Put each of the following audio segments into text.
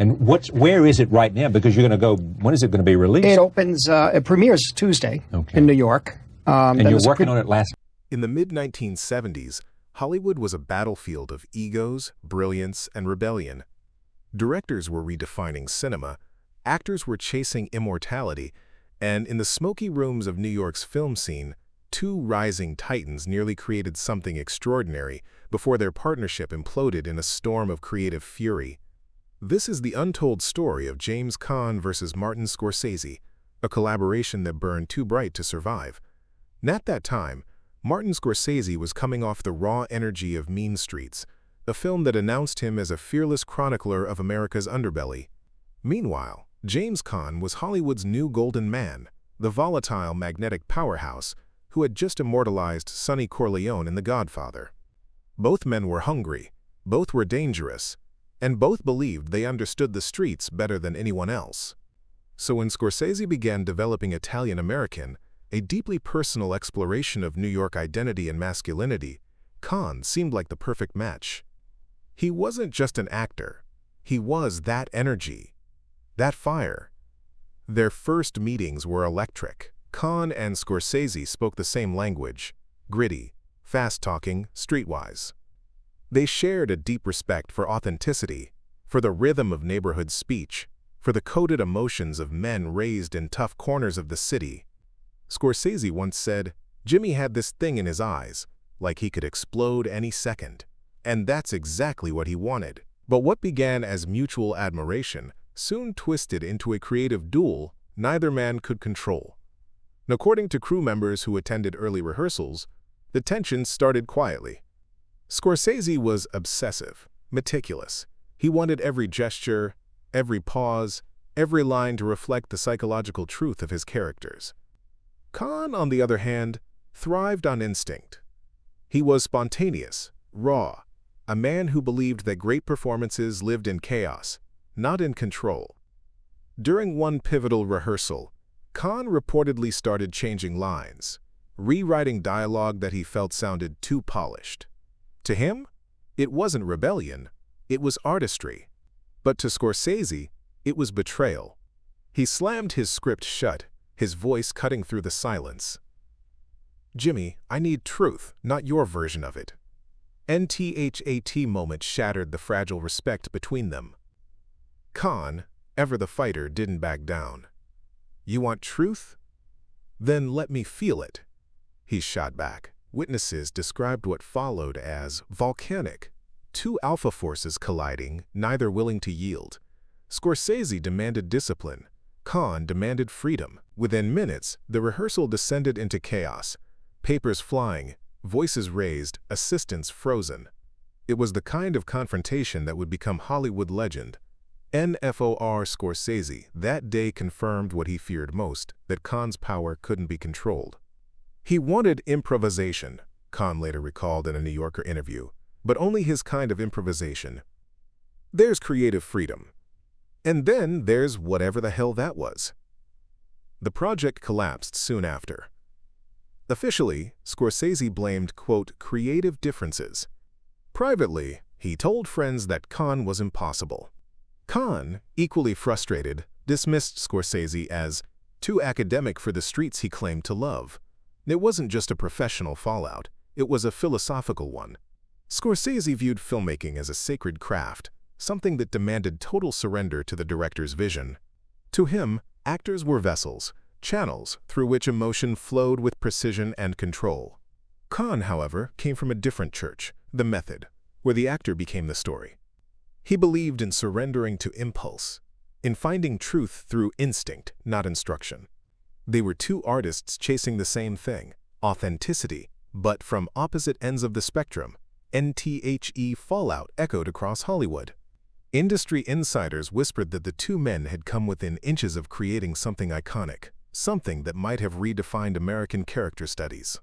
And where is it right now? Because you're going to go, when is it going to be released? It premieres Tuesday in New York. And you're working on it last... In the mid-1970s, Hollywood was a battlefield of egos, brilliance, and rebellion. Directors were redefining cinema, actors were chasing immortality, and in the smoky rooms of New York's film scene, two rising titans nearly created something extraordinary before their partnership imploded in a storm of creative fury. This is the untold story of James Caan versus Martin Scorsese, a collaboration that burned too bright to survive. And at that time, Martin Scorsese was coming off the raw energy of Mean Streets, a film that announced him as a fearless chronicler of America's underbelly. Meanwhile, James Caan was Hollywood's new golden man, the volatile, magnetic powerhouse who had just immortalized Sonny Corleone in The Godfather. Both men were hungry, both were dangerous, and both believed they understood the streets better than anyone else. So when Scorsese began developing Italian American, a deeply personal exploration of New York identity and masculinity, Caan seemed like the perfect match. He wasn't just an actor. He was that energy, that fire. Their first meetings were electric. Caan and Scorsese spoke the same language, gritty, fast-talking, streetwise. They shared a deep respect for authenticity, for the rhythm of neighborhood speech, for the coded emotions of men raised in tough corners of the city. Scorsese once said, "Jimmy had this thing in his eyes, like he could explode any second." And that's exactly what he wanted. But what began as mutual admiration soon twisted into a creative duel neither man could control. And according to crew members who attended early rehearsals, the tension started quietly. Scorsese was obsessive, meticulous. He wanted every gesture, every pause, every line to reflect the psychological truth of his characters. Caan, on the other hand, thrived on instinct. He was spontaneous, raw, a man who believed that great performances lived in chaos, not in control. During one pivotal rehearsal, Caan reportedly started changing lines, rewriting dialogue that he felt sounded too polished. To him, it wasn't rebellion, it was artistry. But to Scorsese, it was betrayal. He slammed his script shut, his voice cutting through the silence. "Jimmy, I need truth, not your version of it." NTHAT moment shattered the fragile respect between them. Caan, ever the fighter, didn't back down. "You want truth? Then let me feel it," he shot back. Witnesses described what followed as volcanic, two alpha forces colliding, neither willing to yield. Scorsese demanded discipline. Caan demanded freedom. Within minutes, the rehearsal descended into chaos. Papers flying, voices raised, assistants frozen. It was the kind of confrontation that would become Hollywood legend. NFOR Scorsese that day confirmed what he feared most, that Caan's power couldn't be controlled. He wanted improvisation, Caan later recalled in a New Yorker interview, but only his kind of improvisation. There's creative freedom. And then there's whatever the hell that was. The project collapsed soon after. Officially, Scorsese blamed, quote, creative differences. Privately, he told friends that Caan was impossible. Caan, equally frustrated, dismissed Scorsese as too academic for the streets he claimed to love. It wasn't just a professional fallout, it was a philosophical one. Scorsese viewed filmmaking as a sacred craft, something that demanded total surrender to the director's vision. To him, actors were vessels, channels through which emotion flowed with precision and control. Caan, however, came from a different church, the method, where the actor became the story. He believed in surrendering to impulse, in finding truth through instinct, not instruction. They were two artists chasing the same thing, authenticity, but from opposite ends of the spectrum. NTHE fallout echoed across Hollywood. Industry insiders whispered that the two men had come within inches of creating something iconic, something that might have redefined American character studies.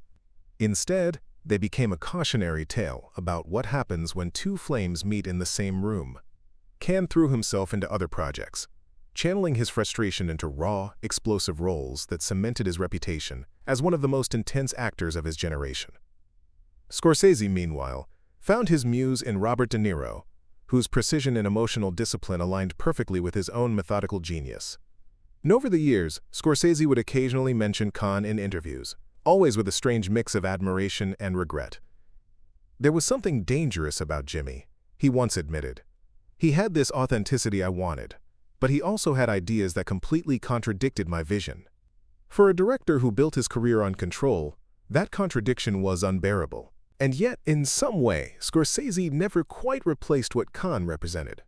Instead, they became a cautionary tale about what happens when two flames meet in the same room. Caan threw himself into other projects, channeling his frustration into raw, explosive roles that cemented his reputation as one of the most intense actors of his generation. Scorsese, meanwhile, found his muse in Robert De Niro, whose precision and emotional discipline aligned perfectly with his own methodical genius. And over the years, Scorsese would occasionally mention Khan in interviews, always with a strange mix of admiration and regret. "There was something dangerous about Jimmy," he once admitted. "He had this authenticity I wanted, but he also had ideas that completely contradicted my vision." For a director who built his career on control, that contradiction was unbearable. And yet, in some way, Scorsese never quite replaced what Khan represented.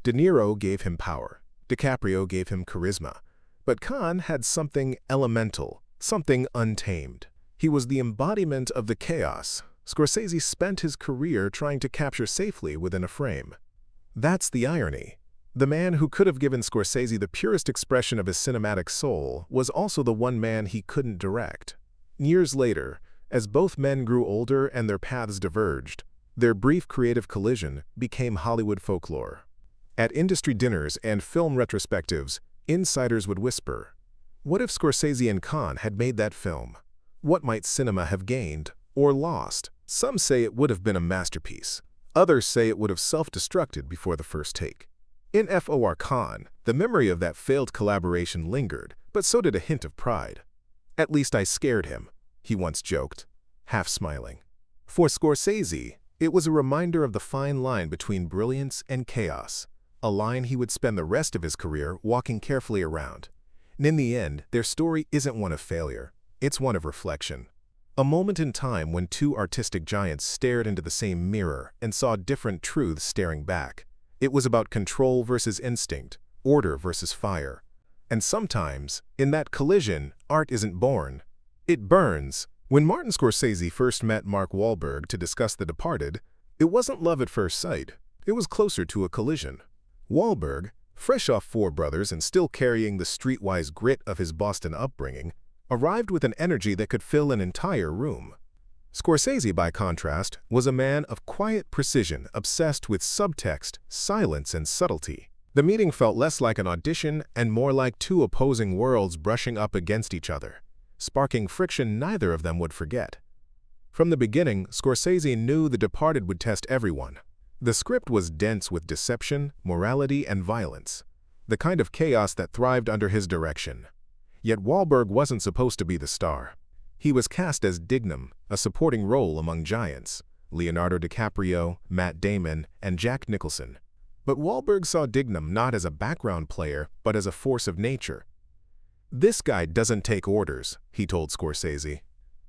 De Niro gave him power, DiCaprio gave him charisma, but Khan had something elemental, something untamed. He was the embodiment of the chaos Scorsese spent his career trying to capture safely within a frame. That's the irony. The man who could have given Scorsese the purest expression of his cinematic soul was also the one man he couldn't direct. Years later, as both men grew older and their paths diverged, their brief creative collision became Hollywood folklore. At industry dinners and film retrospectives, insiders would whisper, "What if Scorsese and Khan had made that film? What might cinema have gained or lost?" Some say it would have been a masterpiece. Others say it would have self-destructed before the first take. In For Khan, the memory of that failed collaboration lingered, but so did a hint of pride. "At least I scared him," he once joked, half smiling. For Scorsese, it was a reminder of the fine line between brilliance and chaos, a line he would spend the rest of his career walking carefully around. And in the end, their story isn't one of failure, it's one of reflection. A moment in time when two artistic giants stared into the same mirror and saw different truths staring back. It was about control versus instinct, order versus fire. And sometimes, in that collision, art isn't born, it burns. When Martin Scorsese first met Mark Wahlberg to discuss The Departed, it wasn't love at first sight, it was closer to a collision. Wahlberg, fresh off Four Brothers and still carrying the streetwise grit of his Boston upbringing, arrived with an energy that could fill an entire room. Scorsese, by contrast, was a man of quiet precision, obsessed with subtext, silence, and subtlety. The meeting felt less like an audition and more like two opposing worlds brushing up against each other, sparking friction neither of them would forget. From the beginning, Scorsese knew The Departed would test everyone. The script was dense with deception, morality, and violence, the kind of chaos that thrived under his direction. Yet Wahlberg wasn't supposed to be the star. He was cast as Dignam, a supporting role among giants, Leonardo DiCaprio, Matt Damon, and Jack Nicholson. But Wahlberg saw Dignam not as a background player, but as a force of nature. "This guy doesn't take orders," he told Scorsese.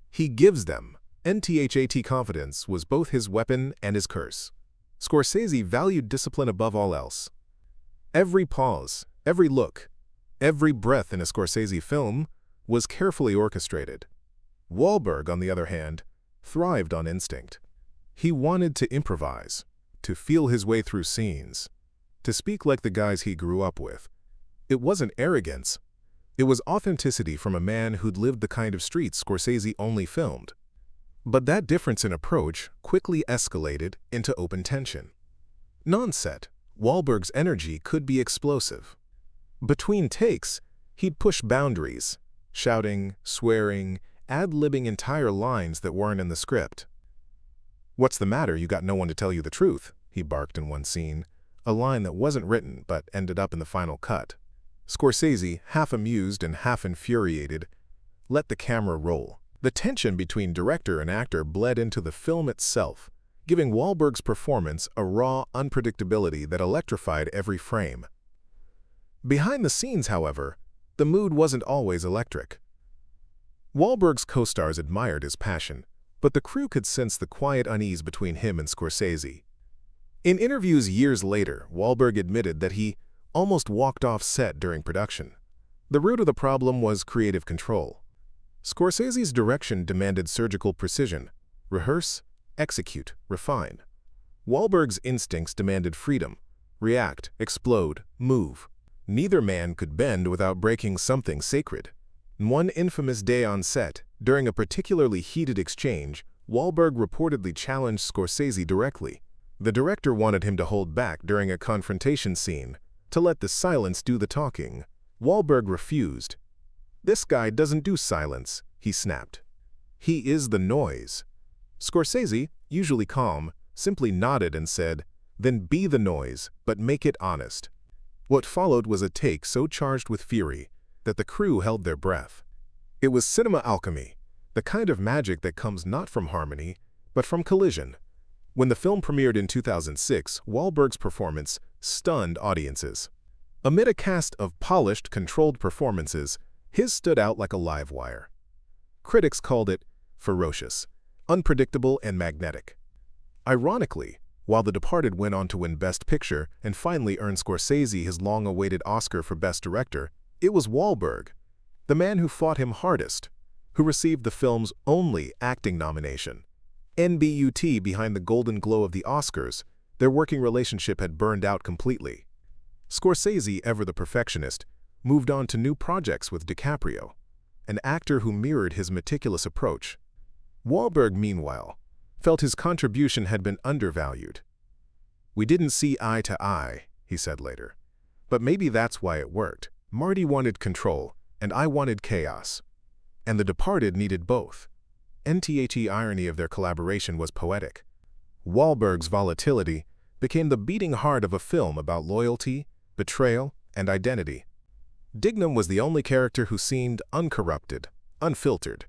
"He gives them." NTHAT confidence was both his weapon and his curse. Scorsese valued discipline above all else. Every pause, every look, every breath in a Scorsese film was carefully orchestrated. Wahlberg, on the other hand, thrived on instinct. He wanted to improvise, to feel his way through scenes, to speak like the guys he grew up with. It wasn't arrogance. It was authenticity from a man who'd lived the kind of streets Scorsese only filmed. But that difference in approach quickly escalated into open tension. Non-set, Wahlberg's energy could be explosive. Between takes, he'd push boundaries, shouting, swearing, ad-libbing entire lines that weren't in the script. "What's the matter? You got no one to tell you the truth," he barked in one scene, a line that wasn't written but ended up in the final cut. Scorsese, half amused and half infuriated, let the camera roll. The tension between director and actor bled into the film itself, giving Wahlberg's performance a raw unpredictability that electrified every frame. Behind the scenes, however, the mood wasn't always electric. Wahlberg's co-stars admired his passion, but the crew could sense the quiet unease between him and Scorsese. In interviews years later, Wahlberg admitted that he almost walked off set during production. The root of the problem was creative control. Scorsese's direction demanded surgical precision: rehearse, execute, refine. Wahlberg's instincts demanded freedom: react, explode, move. Neither man could bend without breaking something sacred. One infamous day on set, during a particularly heated exchange, Wahlberg reportedly challenged Scorsese directly. The director wanted him to hold back during a confrontation scene, to let the silence do the talking. Wahlberg refused. "This guy doesn't do silence," he snapped. "He is the noise." Scorsese, usually calm, simply nodded and said, Then be the noise, but make it honest. What followed was a take so charged with fury that the crew held their breath. It was cinema alchemy, the kind of magic that comes not from harmony, but from collision. When the film premiered in 2006, Wahlberg's performance stunned audiences. Amid a cast of polished, controlled performances, his stood out like a live wire. Critics called it ferocious, unpredictable, and magnetic. Ironically, while The Departed went on to win Best Picture and finally earn Scorsese his long-awaited Oscar for Best Director, it was Wahlberg, the man who fought him hardest, who received the film's only acting nomination. NBUT behind the golden glow of the Oscars, their working relationship had burned out completely. Scorsese, ever the perfectionist, moved on to new projects with DiCaprio, an actor who mirrored his meticulous approach. Wahlberg, meanwhile, felt his contribution had been undervalued. "We didn't see eye to eye," he said later. "But maybe that's why it worked. Marty wanted control, and I wanted chaos. And The Departed needed both." The irony of their collaboration was poetic. Wahlberg's volatility became the beating heart of a film about loyalty, betrayal, and identity. Dignam was the only character who seemed uncorrupted, unfiltered,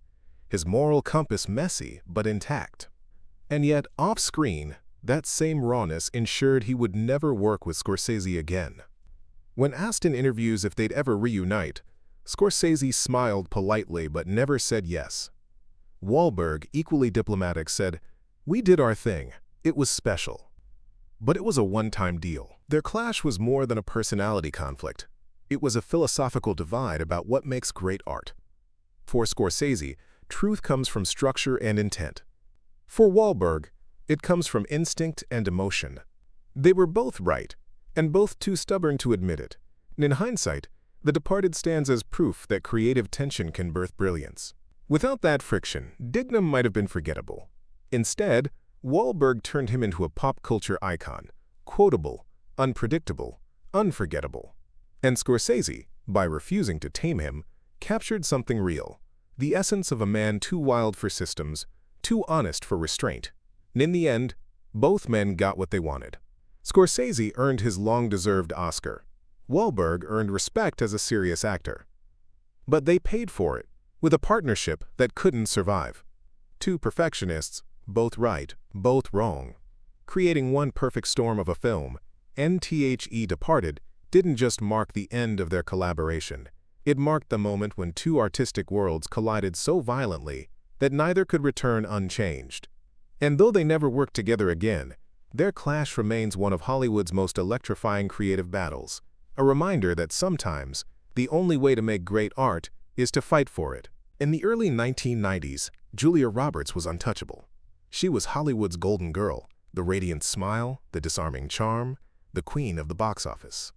his moral compass messy but intact. And yet, off-screen, that same rawness ensured he would never work with Scorsese again. When asked in interviews if they'd ever reunite, Scorsese smiled politely but never said yes. Wahlberg, equally diplomatic, said, "We did our thing. It was special." But it was a one-time deal. Their clash was more than a personality conflict. It was a philosophical divide about what makes great art. For Scorsese, truth comes from structure and intent. For Wahlberg, it comes from instinct and emotion. They were both right, and both too stubborn to admit it. And in hindsight, The Departed stands as proof that creative tension can birth brilliance. Without that friction, Dignam might have been forgettable. Instead, Wahlberg turned him into a pop culture icon, quotable, unpredictable, unforgettable. And Scorsese, by refusing to tame him, captured something real, the essence of a man too wild for systems, too honest for restraint. And in the end, both men got what they wanted. Scorsese earned his long-deserved Oscar. Wahlberg earned respect as a serious actor. But they paid for it, with a partnership that couldn't survive. Two perfectionists, both right, both wrong. Creating one perfect storm of a film, The Departed didn't just mark the end of their collaboration. It marked the moment when two artistic worlds collided so violently that neither could return unchanged. And though they never worked together again, their clash remains one of Hollywood's most electrifying creative battles, a reminder that sometimes the only way to make great art is to fight for it. In the early 1990s, Julia Roberts was untouchable. She was Hollywood's golden girl, the radiant smile, the disarming charm, the queen of the box office.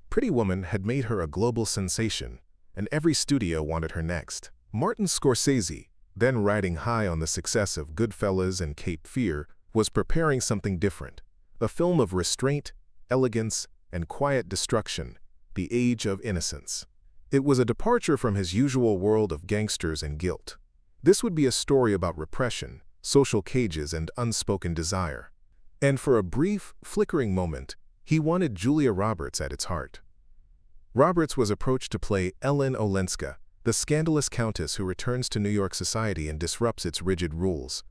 Pretty Woman had made her a global sensation, and every studio wanted her next. Martin Scorsese, then riding high on the success of Goodfellas and Cape Fear, was preparing something different, a film of restraint, elegance, and quiet destruction, The Age of Innocence. It was a departure from his usual world of gangsters and guilt. This would be a story about repression, social cages, and unspoken desire. And for a brief, flickering moment, he wanted Julia Roberts at its heart. Roberts was approached to play Ellen Olenska, the scandalous countess who returns to New York society and disrupts its rigid rules.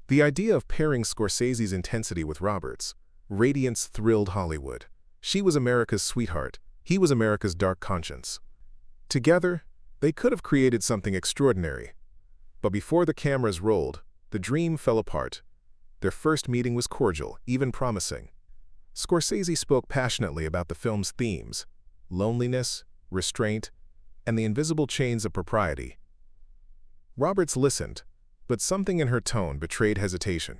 The idea of pairing Scorsese's intensity with Roberts' radiance thrilled Hollywood. She was America's sweetheart, he was America's dark conscience. Together, they could have created something extraordinary. But before the cameras rolled, the dream fell apart. Their first meeting was cordial, even promising. Scorsese spoke passionately about the film's themes: loneliness, restraint, and the invisible chains of propriety. Roberts listened, but something in her tone betrayed hesitation.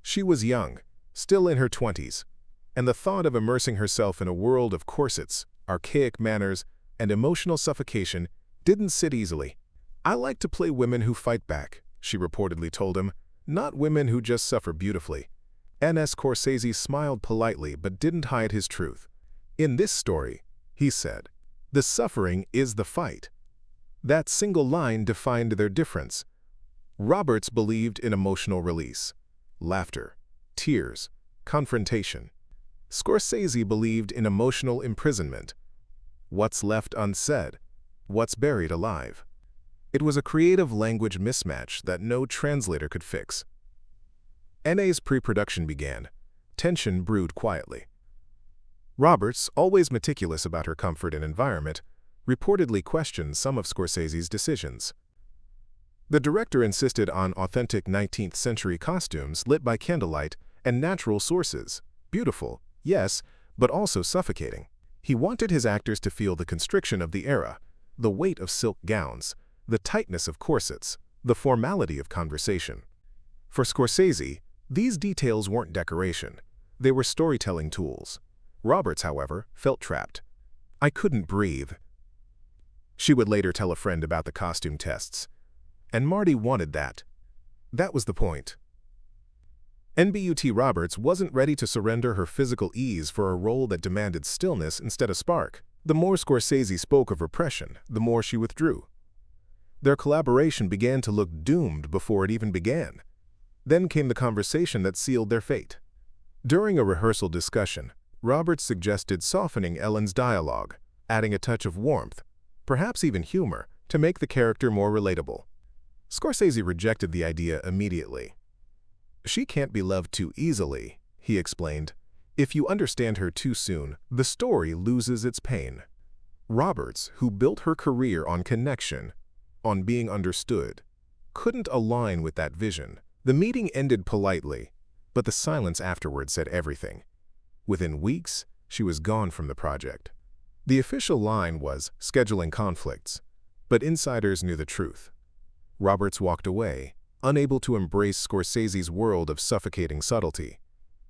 She was young, still in her 20s, and the thought of immersing herself in a world of corsets, archaic manners, and emotional suffocation didn't sit easily. "I like to play women who fight back," she reportedly told him, "not women who just suffer beautifully." Scorsese smiled politely but didn't hide his truth. "In this story," he said, "the suffering is the fight." That single line defined their difference. Roberts believed in emotional release, laughter, tears, confrontation. Scorsese believed in emotional imprisonment. What's left unsaid, what's buried alive. It was a creative language mismatch that no translator could fix. NA's pre-production began. Tension brewed quietly. Roberts, always meticulous about her comfort and environment, reportedly questioned some of Scorsese's decisions. The director insisted on authentic 19th-century costumes lit by candlelight and natural sources. Beautiful, yes, but also suffocating. He wanted his actors to feel the constriction of the era, the weight of silk gowns, the tightness of corsets, the formality of conversation. For Scorsese, these details weren't decoration. They were storytelling tools. Roberts, however, felt trapped. "I couldn't breathe," she would later tell a friend about the costume tests. And Marty wanted that. That was the point. NBUT Roberts wasn't ready to surrender her physical ease for a role that demanded stillness instead of spark. The more Scorsese spoke of repression, the more she withdrew. Their collaboration began to look doomed before it even began. Then came the conversation that sealed their fate. During a rehearsal discussion, Roberts suggested softening Ellen's dialogue, adding a touch of warmth, perhaps even humor, to make the character more relatable. Scorsese rejected the idea immediately. "She can't be loved too easily," he explained. "If you understand her too soon, the story loses its pain." Roberts, who built her career on connection, on being understood, couldn't align with that vision. The meeting ended politely, but the silence afterward said everything. Within weeks, she was gone from the project. The official line was scheduling conflicts, but insiders knew the truth. Roberts walked away, unable to embrace Scorsese's world of suffocating subtlety.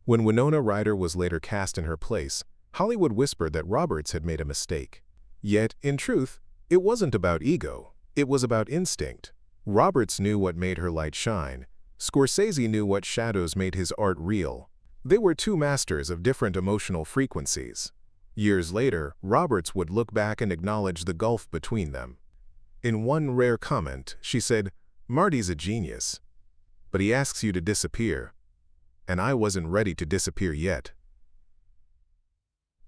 When Winona Ryder was later cast in her place, Hollywood whispered that Roberts had made a mistake. Yet, in truth, it wasn't about ego, it was about instinct. Roberts knew what made her light shine. Scorsese knew what shadows made his art real. They were two masters of different emotional frequencies. Years later, Roberts would look back and acknowledge the gulf between them. In one rare comment, she said, "Marty's a genius, but he asks you to disappear, and I wasn't ready to disappear yet."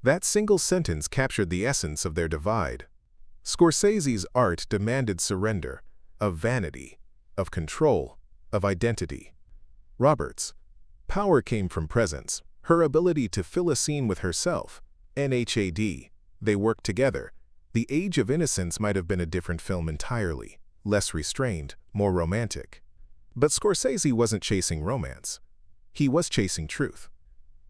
That single sentence captured the essence of their divide. Scorsese's art demanded surrender, of vanity, of control, of identity. Roberts' power came from presence, her ability to fill a scene with herself. NHAD. They worked together. The Age of Innocence might have been a different film entirely, less restrained, more romantic. But Scorsese wasn't chasing romance. He was chasing truth.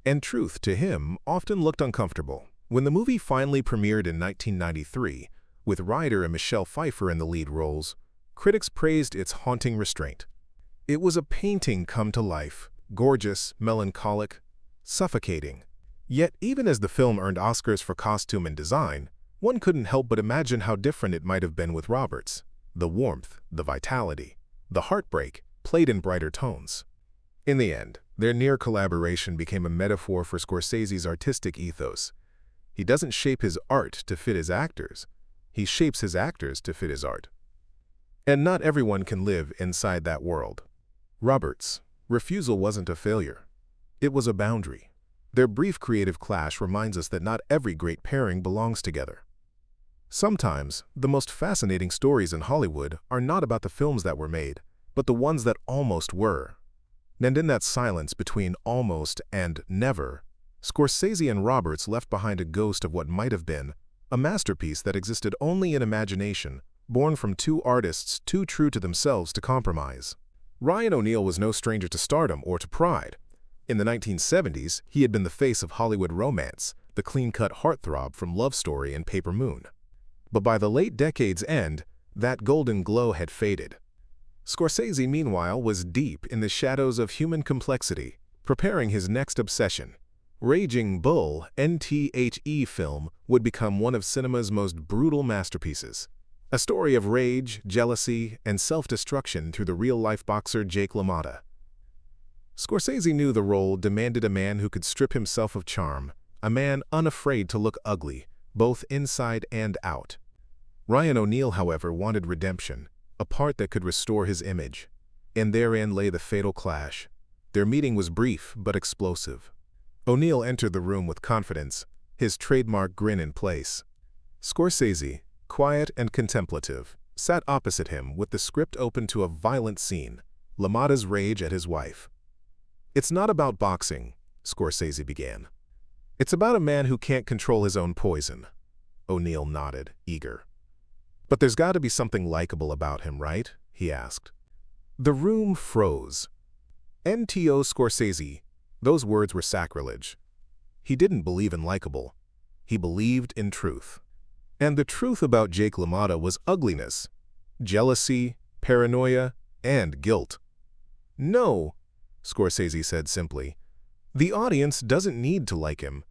And truth, to him, often looked uncomfortable. When the movie finally premiered in 1993, with Ryder and Michelle Pfeiffer in the lead roles, critics praised its haunting restraint. It was a painting come to life, gorgeous, melancholic, suffocating. Yet, even as the film earned Oscars for costume and design, one couldn't help but imagine how different it might have been with Roberts. The warmth, the vitality, the heartbreak played in brighter tones. In the end, their near collaboration became a metaphor for Scorsese's artistic ethos. He doesn't shape his art to fit his actors. He shapes his actors to fit his art. And not everyone can live inside that world. Roberts' refusal wasn't a failure. It was a boundary. Their brief creative clash reminds us that not every great pairing belongs together. Sometimes, the most fascinating stories in Hollywood are not about the films that were made, but the ones that almost were. And in that silence between almost and never, Scorsese and Roberts left behind a ghost of what might have been, a masterpiece that existed only in imagination, born from two artists too true to themselves to compromise. Ryan O'Neal was no stranger to stardom or to pride. In the 1970s, he had been the face of Hollywood romance, the clean-cut heartthrob from Love Story and Paper Moon. But by the late decade's end, that golden glow had faded. Scorsese, meanwhile, was deep in the shadows of human complexity, preparing his next obsession. Raging Bull, NTHE film, would become one of cinema's most brutal masterpieces. A story of rage, jealousy, and self-destruction through the real-life boxer Jake LaMotta. Scorsese knew the role demanded a man who could strip himself of charm, a man unafraid to look ugly, both inside and out. Ryan O'Neal, however, wanted redemption, a part that could restore his image. And therein lay the fatal clash. Their meeting was brief but explosive. O'Neill entered the room with confidence, his trademark grin in place. Scorsese, quiet and contemplative, sat opposite him with the script open to a violent scene, LaMotta's rage at his wife. "It's not about boxing," Scorsese began. "It's about a man who can't control his own poison." O'Neill nodded, eager. "But there's got to be something likable about him, right?" he asked. The room froze. N.T.O. Scorsese, those words were sacrilege. He didn't believe in likable. He believed in truth. And the truth about Jake LaMotta was ugliness, jealousy, paranoia, and guilt. "No," Scorsese said simply. "The audience doesn't need to like him.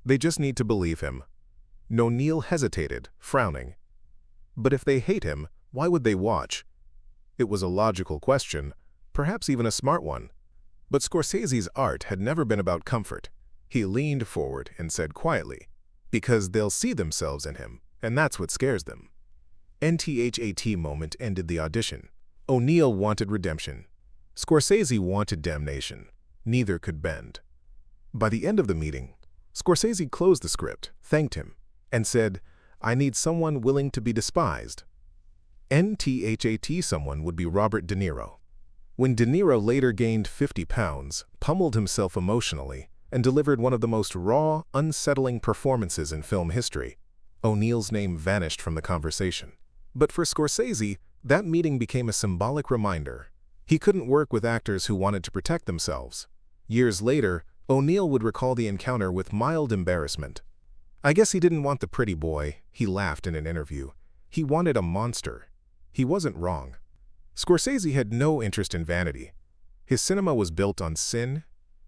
They just need to believe him." O'Neill hesitated, frowning. But if they hate him, why would they watch? It was a logical question, perhaps even a smart one. But Scorsese's art had never been about comfort. He leaned forward and said quietly, "Because they'll see themselves in him, and that's what scares them." NTHAT moment ended the audition. O'Neill wanted redemption. Scorsese wanted damnation. Neither could bend. By the end of the meeting, Scorsese closed the script, thanked him, and said, "I need someone willing to be despised." NTHAT someone would be Robert De Niro. When De Niro later gained 50 pounds, pummeled himself emotionally, and delivered one of the most raw, unsettling performances in film history, O'Neill's name vanished from the conversation. But for Scorsese, that meeting became a symbolic reminder. He couldn't work with actors who wanted to protect themselves. Years later, O'Neill would recall the encounter with mild embarrassment. "I guess he didn't want the pretty boy," he laughed in an interview. "He wanted a monster." He wasn't wrong. Scorsese had no interest in vanity. His cinema was built on sin,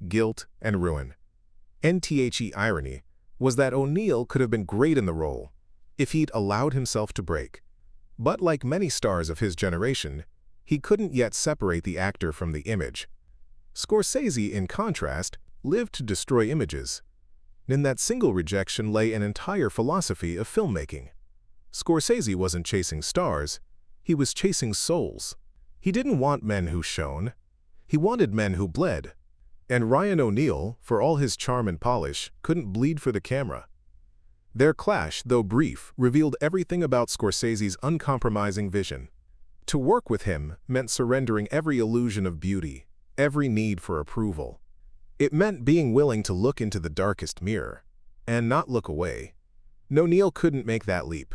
guilt, and ruin. NTHE irony was that O'Neill could have been great in the role if he'd allowed himself to break. But like many stars of his generation, he couldn't yet separate the actor from the image. Scorsese, in contrast, lived to destroy images. In that single rejection lay an entire philosophy of filmmaking. Scorsese wasn't chasing stars, he was chasing souls. He didn't want men who shone, he wanted men who bled. And Ryan O'Neill, for all his charm and polish, couldn't bleed for the camera. Their clash, though brief, revealed everything about Scorsese's uncompromising vision. To work with him meant surrendering every illusion of beauty, every need for approval. It meant being willing to look into the darkest mirror, and not look away. O'Neill couldn't make that leap,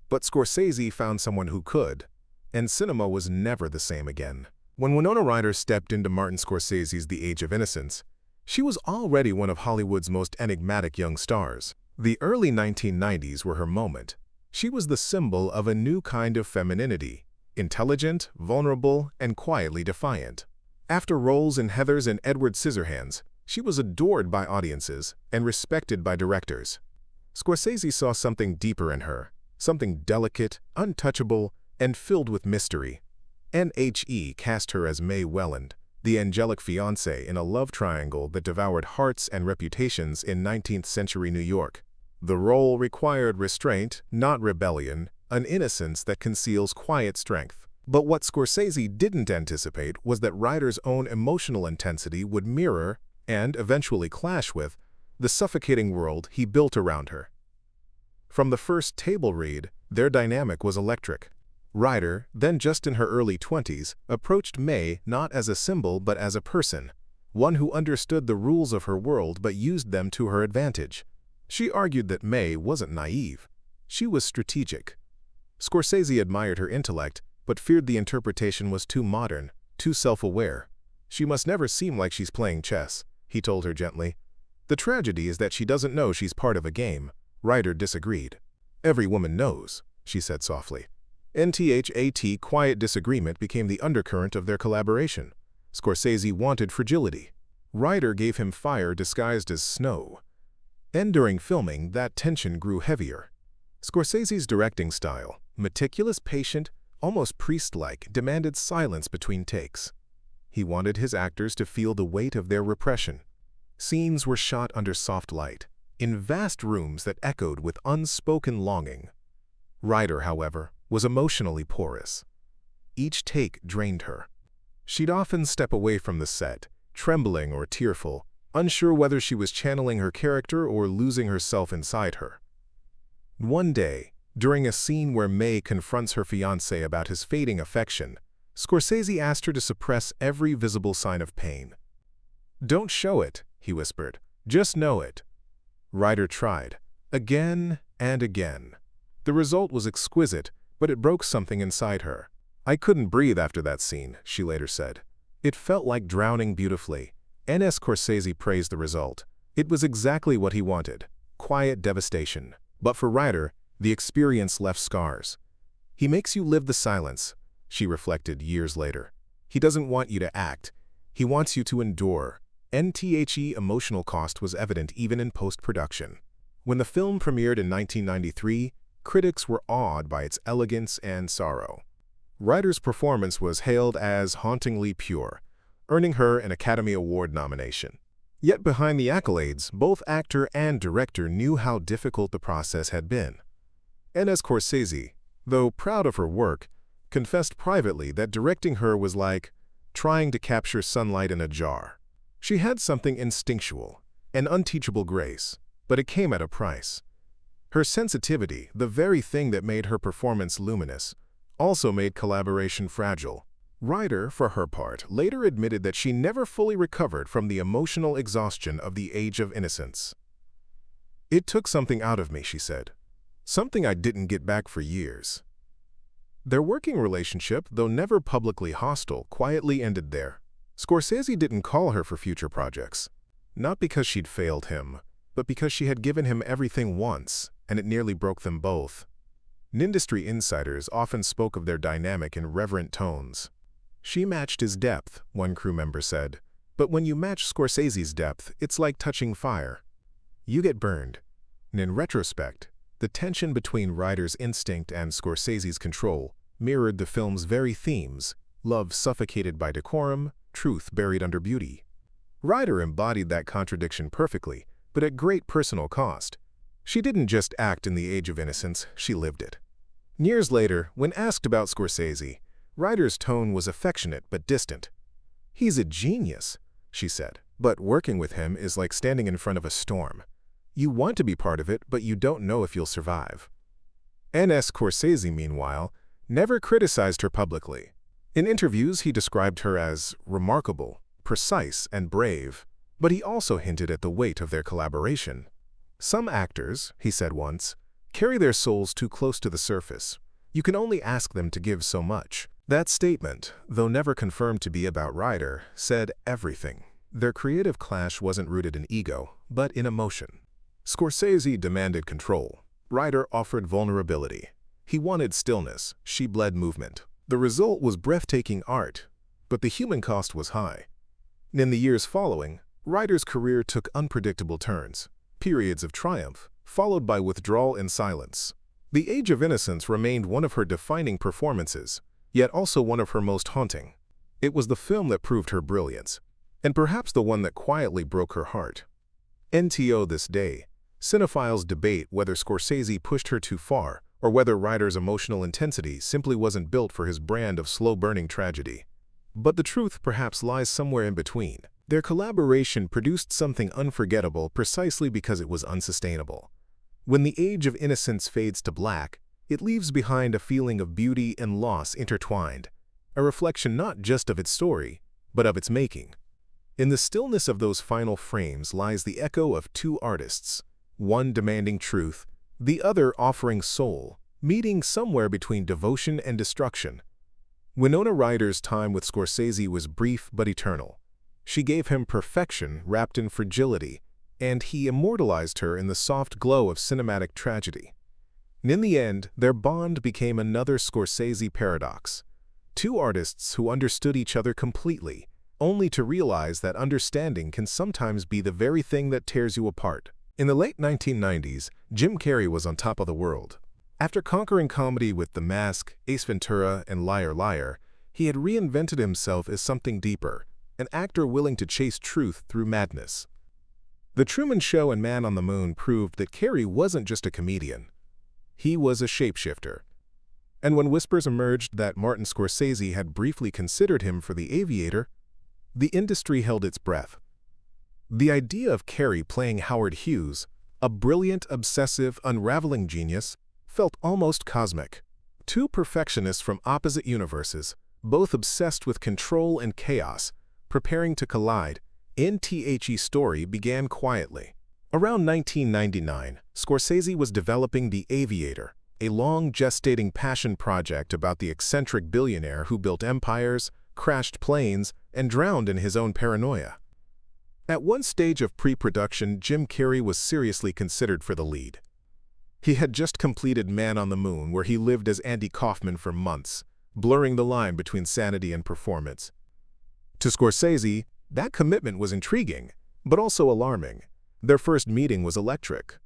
but Scorsese found someone who could, and cinema was never the same again. When Winona Ryder stepped into Martin Scorsese's The Age of Innocence, she was already one of Hollywood's most enigmatic young stars. The early 1990s were her moment. She was the symbol of a new kind of femininity, intelligent, vulnerable, and quietly defiant. After roles in Heathers and Edward Scissorhands, she was adored by audiences and respected by directors. Scorsese saw something deeper in her, something delicate, untouchable, and filled with mystery. NHE cast her as Mae Welland, the angelic fiancée in a love triangle that devoured hearts and reputations in 19th-century New York. The role required restraint, not rebellion, an innocence that conceals quiet strength. But what Scorsese didn't anticipate was that Ryder's own emotional intensity would mirror, and eventually clash with, the suffocating world he built around her. From the first table read, their dynamic was electric. Ryder, then just in her early 20s, approached Mae not as a symbol but as a person, one who understood the rules of her world but used them to her advantage. She argued that Mae wasn't naive. She was strategic. Scorsese admired her intellect, but feared the interpretation was too modern, too self-aware. "She must never seem like she's playing chess," he told her gently. "The tragedy is that she doesn't know she's part of a game." Ryder disagreed. "Every woman knows," she said softly. NTHAT quiet disagreement became the undercurrent of their collaboration. Scorsese wanted fragility. Ryder gave him fire disguised as snow. And during filming, that tension grew heavier. Scorsese's directing style, meticulous, patient, almost priest-like, demanded silence between takes. He wanted his actors to feel the weight of their repression. Scenes were shot under soft light, in vast rooms that echoed with unspoken longing. Ryder, however, was emotionally porous. Each take drained her. She'd often step away from the set, trembling or tearful, unsure whether she was channeling her character or losing herself inside her. One day, during a scene where May confronts her fiancé about his fading affection, Scorsese asked her to suppress every visible sign of pain. "Don't show it," he whispered. "Just know it." Ryder tried, again and again. The result was exquisite, but it broke something inside her. "I couldn't breathe after that scene," she later said. "It felt like drowning beautifully." N.S. Scorsese praised the result. It was exactly what he wanted, quiet devastation. But for Ryder, the experience left scars. "He makes you live the silence," she reflected years later. "He doesn't want you to act. He wants you to endure." The emotional cost was evident even in post-production. When the film premiered in 1993, critics were awed by its elegance and sorrow. Ryder's performance was hailed as hauntingly pure, earning her an Academy Award nomination. Yet behind the accolades, both actor and director knew how difficult the process had been. N.S. Scorsese, though proud of her work, confessed privately that directing her was like trying to capture sunlight in a jar. She had something instinctual, an unteachable grace, but it came at a price. Her sensitivity, the very thing that made her performance luminous, also made collaboration fragile. Ryder, for her part, later admitted that she never fully recovered from the emotional exhaustion of the Age of Innocence. "It took something out of me," she said. "Something I didn't get back for years." Their working relationship, though never publicly hostile, quietly ended there. Scorsese didn't call her for future projects. Not because she'd failed him, but because she had given him everything once, and it nearly broke them both. Industry insiders often spoke of their dynamic in reverent tones. "She matched his depth," one crew member said. "But when you match Scorsese's depth, it's like touching fire. You get burned." And in retrospect, the tension between Ryder's instinct and Scorsese's control mirrored the film's very themes: love suffocated by decorum, truth buried under beauty. Ryder embodied that contradiction perfectly, but at great personal cost. She didn't just act in the Age of Innocence, she lived it. Years later, when asked about Scorsese, Ryder's tone was affectionate but distant. "He's a genius," she said, "but working with him is like standing in front of a storm. You want to be part of it, but you don't know if you'll survive." N.S. Scorsese, meanwhile, never criticized her publicly. In interviews, he described her as remarkable, precise, and brave, but he also hinted at the weight of their collaboration. "Some actors," he said once, "carry their souls too close to the surface. You can only ask them to give so much." That statement, though never confirmed to be about Ryder, said everything. Their creative clash wasn't rooted in ego, but in emotion. Scorsese demanded control. Ryder offered vulnerability. He wanted stillness. She bled movement. The result was breathtaking art, but the human cost was high. In the years following, Ryder's career took unpredictable turns, periods of triumph, followed by withdrawal and silence. The Age of Innocence remained one of her defining performances, yet also one of her most haunting. It was the film that proved her brilliance, and perhaps the one that quietly broke her heart. NTO this day, cinephiles debate whether Scorsese pushed her too far, or whether Ryder's emotional intensity simply wasn't built for his brand of slow-burning tragedy. But the truth perhaps lies somewhere in between. Their collaboration produced something unforgettable precisely because it was unsustainable. When the Age of Innocence fades to black, it leaves behind a feeling of beauty and loss intertwined, a reflection not just of its story, but of its making. In the stillness of those final frames lies the echo of two artists, one demanding truth, the other offering soul, meeting somewhere between devotion and destruction. Winona Ryder's time with Scorsese was brief but eternal. She gave him perfection wrapped in fragility, and he immortalized her in the soft glow of cinematic tragedy. And in the end, their bond became another Scorsese paradox. Two artists who understood each other completely, only to realize that understanding can sometimes be the very thing that tears you apart. In the late 1990s, Jim Carrey was on top of the world. After conquering comedy with The Mask, Ace Ventura, and Liar Liar, he had reinvented himself as something deeper, an actor willing to chase truth through madness. The Truman Show and Man on the Moon proved that Carrey wasn't just a comedian. He was a shapeshifter. And when whispers emerged that Martin Scorsese had briefly considered him for The Aviator, the industry held its breath. The idea of Carey playing Howard Hughes, a brilliant, obsessive, unraveling genius, felt almost cosmic. Two perfectionists from opposite universes, both obsessed with control and chaos, preparing to collide. NTHE's story began quietly. Around 1999, Scorsese was developing The Aviator, a long-gestating passion project about the eccentric billionaire who built empires, crashed planes, and drowned in his own paranoia. At one stage of pre-production, Jim Carrey was seriously considered for the lead. He had just completed Man on the Moon, where he lived as Andy Kaufman for months, blurring the line between sanity and performance. To Scorsese, that commitment was intriguing, but also alarming. Their first meeting was electric.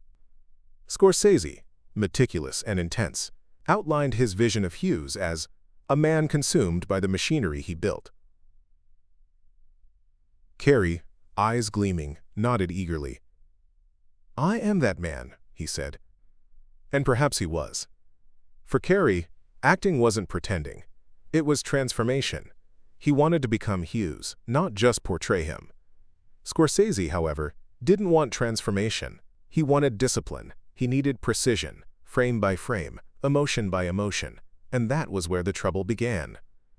Scorsese, meticulous and intense, outlined his vision of Hughes as a man consumed by the machinery he built. Carrey, eyes gleaming, nodded eagerly. "I am that man," he said. And perhaps he was. For Carrey, acting wasn't pretending. It was transformation. He wanted to become Hughes, not just portray him. Scorsese, however, didn't want transformation. He wanted discipline. He needed precision, frame by frame, emotion by emotion. And that was where the trouble began.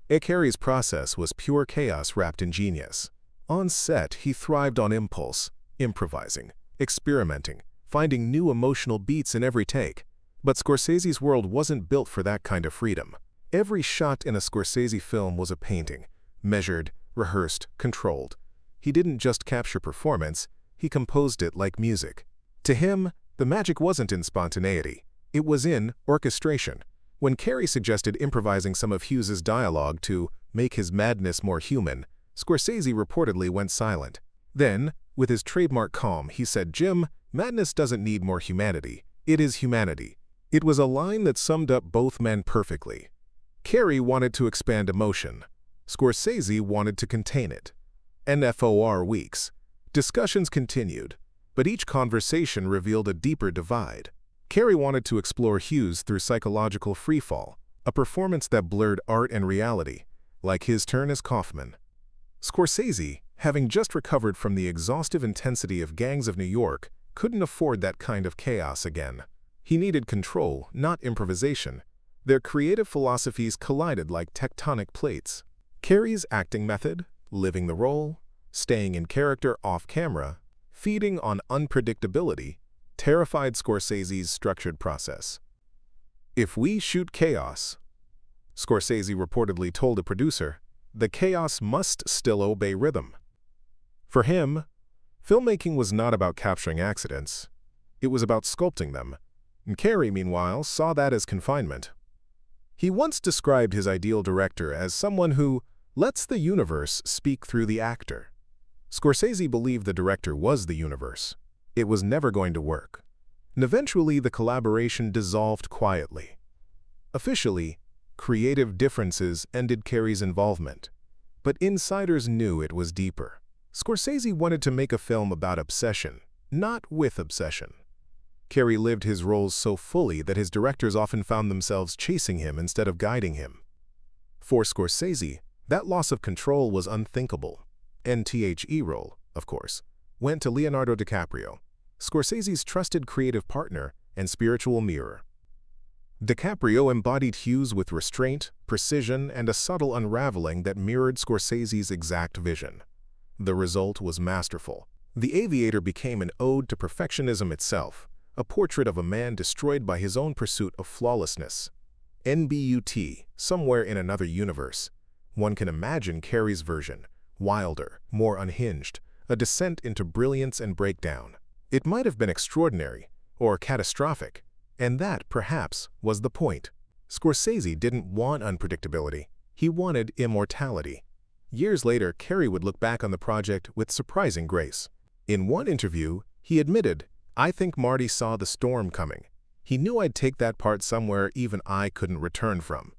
Carrey's process was pure chaos wrapped in genius. On set, he thrived on impulse, improvising, experimenting, finding new emotional beats in every take. But Scorsese's world wasn't built for that kind of freedom. Every shot in a Scorsese film was a painting, measured, rehearsed, controlled. He didn't just capture performance, he composed it like music. To him, the magic wasn't in spontaneity. It was in orchestration. When Carrey suggested improvising some of Hughes's dialogue to make his madness more human, Scorsese reportedly went silent. Then, with his trademark calm, he said, "Jim, madness doesn't need more humanity. It is humanity." It was a line that summed up both men perfectly. Carrey wanted to expand emotion. Scorsese wanted to contain it. NFOR weeks. Discussions continued, but each conversation revealed a deeper divide. Carrey wanted to explore Hughes through psychological freefall, a performance that blurred art and reality, like his turn as Kaufman. Scorsese, having just recovered from the exhaustive intensity of Gangs of New York, couldn't afford that kind of chaos again. He needed control, not improvisation. Their creative philosophies collided like tectonic plates. Carrey's acting method, living the role, staying in character off-camera, feeding on unpredictability, terrified Scorsese's structured process. "If we shoot chaos," Scorsese reportedly told a producer, "the chaos must still obey rhythm." For him, filmmaking was not about capturing accidents. It was about sculpting them. And Carrey, meanwhile, saw that as confinement. He once described his ideal director as someone who lets the universe speak through the actor. Scorsese believed the director was the universe. It was never going to work. And eventually, the collaboration dissolved quietly. Officially, creative differences ended Carrey's involvement. But insiders knew it was deeper. Scorsese wanted to make a film about obsession, not with obsession. Carrey lived his roles so fully that his directors often found themselves chasing him instead of guiding him. For Scorsese, that loss of control was unthinkable. NTHE role, of course, went to Leonardo DiCaprio, Scorsese's trusted creative partner and spiritual mirror. DiCaprio embodied Hughes with restraint, precision, and a subtle unraveling that mirrored Scorsese's exact vision. The result was masterful. The Aviator became an ode to perfectionism itself, a portrait of a man destroyed by his own pursuit of flawlessness. NBUT, somewhere in another universe. One can imagine Carrey's version, wilder, more unhinged, a descent into brilliance and breakdown. It might have been extraordinary, or catastrophic, and that, perhaps, was the point. Scorsese didn't want unpredictability. He wanted immortality. Years later, Carrey would look back on the project with surprising grace. In one interview, he admitted, "I think Marty saw the storm coming. He knew I'd take that part somewhere even I couldn't return from."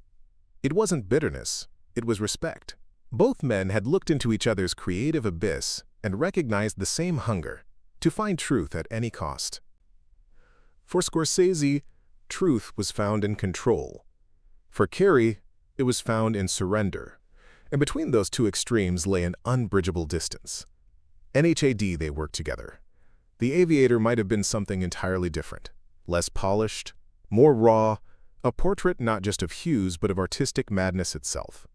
It wasn't bitterness, it was respect. Both men had looked into each other's creative abyss and recognized the same hunger, to find truth at any cost. For Scorsese, truth was found in control. For Carrey, it was found in surrender. And between those two extremes lay an unbridgeable distance. NHAD they worked together. The Aviator might have been something entirely different, less polished, more raw, a portrait not just of Hughes but of artistic madness itself.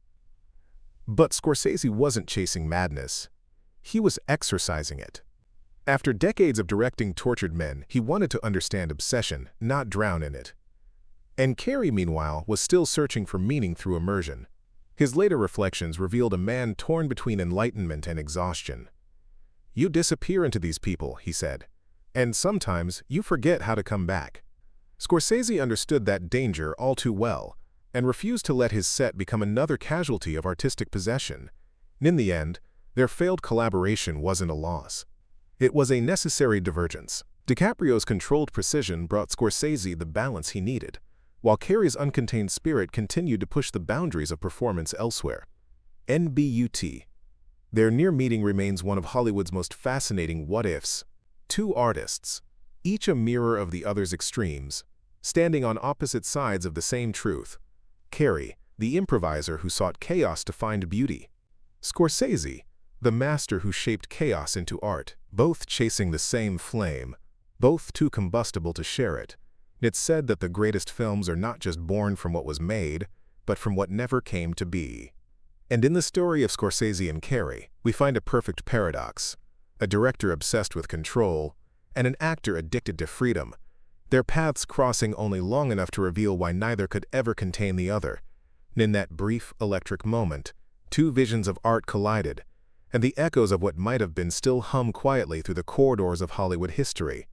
But Scorsese wasn't chasing madness. He was exercising it. After decades of directing tortured men, he wanted to understand obsession, not drown in it. And Carey, meanwhile, was still searching for meaning through immersion. His later reflections revealed a man torn between enlightenment and exhaustion. "You disappear into these people," he said, "and sometimes you forget how to come back." Scorsese understood that danger all too well, and refused to let his set become another casualty of artistic possession. In the end, their failed collaboration wasn't a loss. It was a necessary divergence. DiCaprio's controlled precision brought Scorsese the balance he needed, while Carey's uncontained spirit continued to push the boundaries of performance elsewhere. NBUT. Their near meeting remains one of Hollywood's most fascinating what-ifs. Two artists, each a mirror of the other's extremes, standing on opposite sides of the same truth. Carey, the improviser who sought chaos to find beauty. Scorsese, the master who shaped chaos into art, both chasing the same flame, both too combustible to share it. It's said that the greatest films are not just born from what was made, but from what never came to be. And in the story of Scorsese and Carey, we find a perfect paradox. A director obsessed with control, and an actor addicted to freedom, their paths crossing only long enough to reveal why neither could ever contain the other. And in that brief, electric moment, two visions of art collided, and the echoes of what might have been still hum quietly through the corridors of Hollywood history.